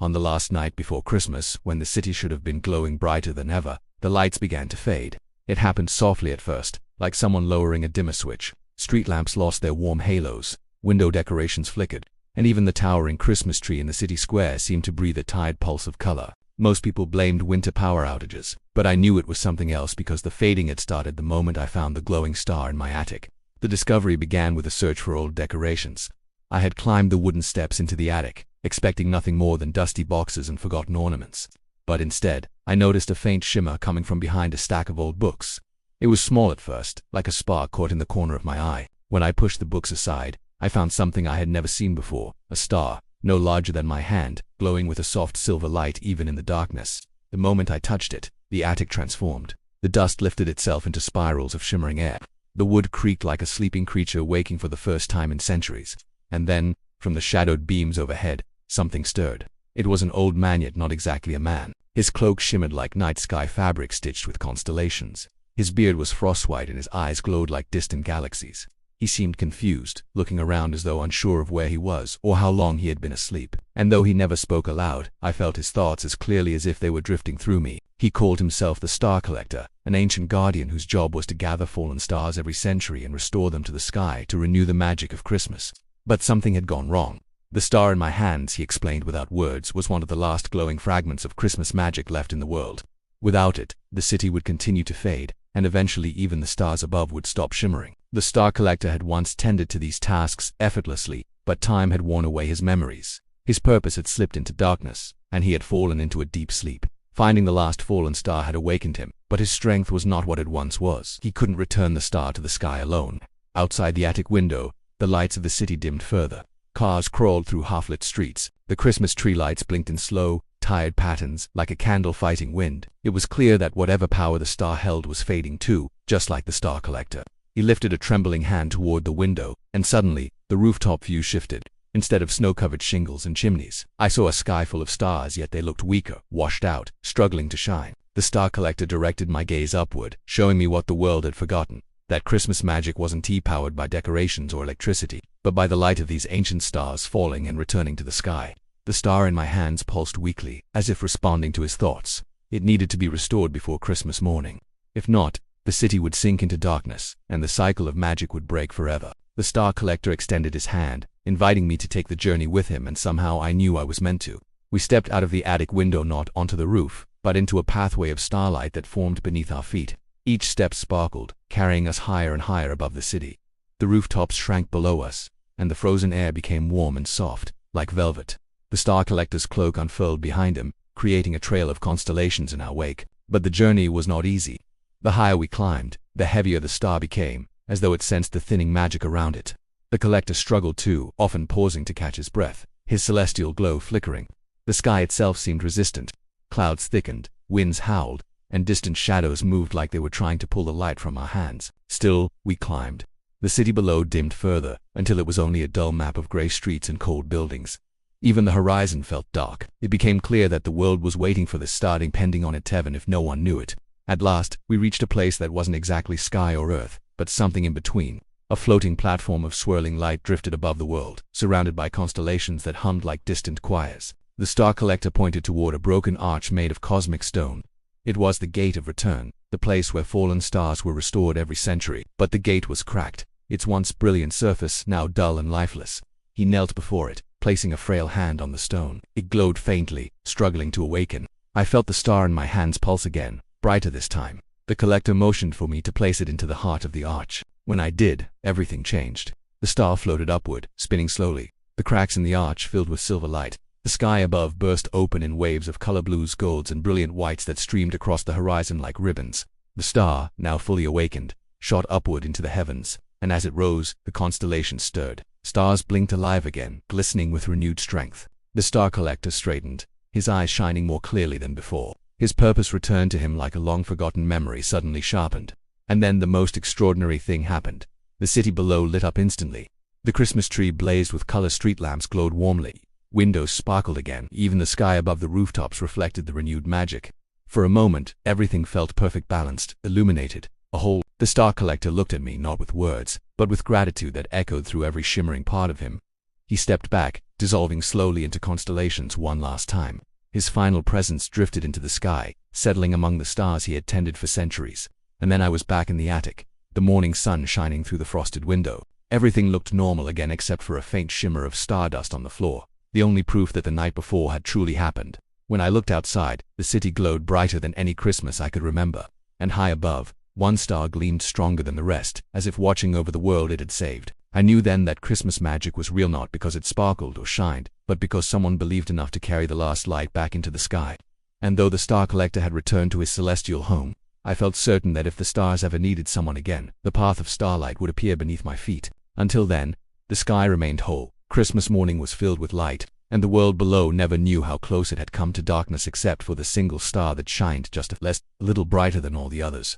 On the last night before Christmas, when the city should have been glowing brighter than ever, the lights began to fade. It happened softly at first, like someone lowering a dimmer switch. Street lamps lost their warm halos, window decorations flickered, and even the towering Christmas tree in the city square seemed to breathe a tired pulse of color. Most people blamed winter power outages, but I knew it was something else because the fading had started the moment I found the glowing star in my attic. The discovery began with a search for old decorations. I had climbed the wooden steps into the attic, expecting nothing more than dusty boxes and forgotten ornaments. But instead, I noticed a faint shimmer coming from behind a stack of old books. It was small at first, like a spark caught in the corner of my eye. When I pushed the books aside, I found something I had never seen before, a star, no larger than my hand, glowing with a soft silver light even in the darkness. The moment I touched it, the attic transformed. The dust lifted itself into spirals of shimmering air. The wood creaked like a sleeping creature waking for the first time in centuries. And then, from the shadowed beams overhead, something stirred. It was an old man, yet not exactly a man. His cloak shimmered like night sky fabric stitched with constellations. His beard was frostwhite and his eyes glowed like distant galaxies. He seemed confused, looking around as though unsure of where he was or how long he had been asleep. And though he never spoke aloud, I felt his thoughts as clearly as if they were drifting through me. He called himself the Star Collector, an ancient guardian whose job was to gather fallen stars every century and restore them to the sky to renew the magic of Christmas. But something had gone wrong. The star in my hands, he explained without words, was one of the last glowing fragments of Christmas magic left in the world. Without it, the city would continue to fade, and eventually even the stars above would stop shimmering. The Star Collector had once tended to these tasks effortlessly, but time had worn away his memories. His purpose had slipped into darkness, and he had fallen into a deep sleep. Finding the last fallen star had awakened him, but his strength was not what it once was. He couldn't return the star to the sky alone. Outside the attic window, the lights of the city dimmed further. Cars crawled through half-lit streets. The Christmas tree lights blinked in slow, tired patterns, like a candle fighting wind. It was clear that whatever power the star held was fading too, just like the Star Collector. He lifted a trembling hand toward the window, and suddenly, the rooftop view shifted. Instead of snow-covered shingles and chimneys, I saw a sky full of stars, yet they looked weaker, washed out, struggling to shine. The Star Collector directed my gaze upward, showing me what the world had forgotten. That Christmas magic wasn't powered by decorations or electricity, but by the light of these ancient stars falling and returning to the sky. The star in my hands pulsed weakly, as if responding to his thoughts. It needed to be restored before Christmas morning. If not, the city would sink into darkness, and the cycle of magic would break forever. The Star Collector extended his hand, inviting me to take the journey with him, and somehow I knew I was meant to. We stepped out of the attic window, not onto the roof, but into a pathway of starlight that formed beneath our feet. Each step sparkled, carrying us higher and higher above the city. The rooftops shrank below us, and the frozen air became warm and soft, like velvet. The Star Collector's cloak unfurled behind him, creating a trail of constellations in our wake. But the journey was not easy. The higher we climbed, the heavier the star became, as though it sensed the thinning magic around it. The Collector struggled too, often pausing to catch his breath, his celestial glow flickering. The sky itself seemed resistant. Clouds thickened, winds howled, and distant shadows moved like they were trying to pull the light from our hands. Still, we climbed. The city below dimmed further, until it was only a dull map of gray streets and cold buildings. Even the horizon felt dark. It became clear that the world was waiting for this star, depending on it even if no one knew it. At last, we reached a place that wasn't exactly sky or earth, but something in between. A floating platform of swirling light drifted above the world, surrounded by constellations that hummed like distant choirs. The Star Collector pointed toward a broken arch made of cosmic stone. It was the Gate of Return, the place where fallen stars were restored every century. But the gate was cracked, its once brilliant surface now dull and lifeless. He knelt before it, placing a frail hand on the stone. It glowed faintly, struggling to awaken. I felt the star in my hands pulse again, brighter this time. The Collector motioned for me to place it into the heart of the arch. When I did, everything changed. The star floated upward, spinning slowly. The cracks in the arch filled with silver light. The sky above burst open in waves of color blues, golds, and brilliant whites that streamed across the horizon like ribbons. The star, now fully awakened, shot upward into the heavens, and as it rose, the constellations stirred. Stars blinked alive again, glistening with renewed strength. The Star Collector straightened, his eyes shining more clearly than before. His purpose returned to him like a long-forgotten memory suddenly sharpened. And then the most extraordinary thing happened. The city below lit up instantly. The Christmas tree blazed with color, street lamps glowed warmly. Windows sparkled again, even the sky above the rooftops reflected the renewed magic. For a moment, everything felt perfect, balanced, illuminated, a whole. The Star Collector looked at me not with words, but with gratitude that echoed through every shimmering part of him. He stepped back, dissolving slowly into constellations one last time. His final presence drifted into the sky, settling among the stars he had tended for centuries. And then I was back in the attic, the morning sun shining through the frosted window. Everything looked normal again except for a faint shimmer of stardust on the floor, the only proof that the night before had truly happened. When I looked outside, the city glowed brighter than any Christmas I could remember, and high above, one star gleamed stronger than the rest, as if watching over the world it had saved. I knew then that Christmas magic was real, not because it sparkled or shined, but because someone believed enough to carry the last light back into the sky. And though the star collector had returned to his celestial home, I felt certain that if the stars ever needed someone again, the path of starlight would appear beneath my feet. Until then, the sky remained whole. Christmas morning was filled with light, and the world below never knew how close it had come to darkness except for the single star that shined just a little brighter than all the others.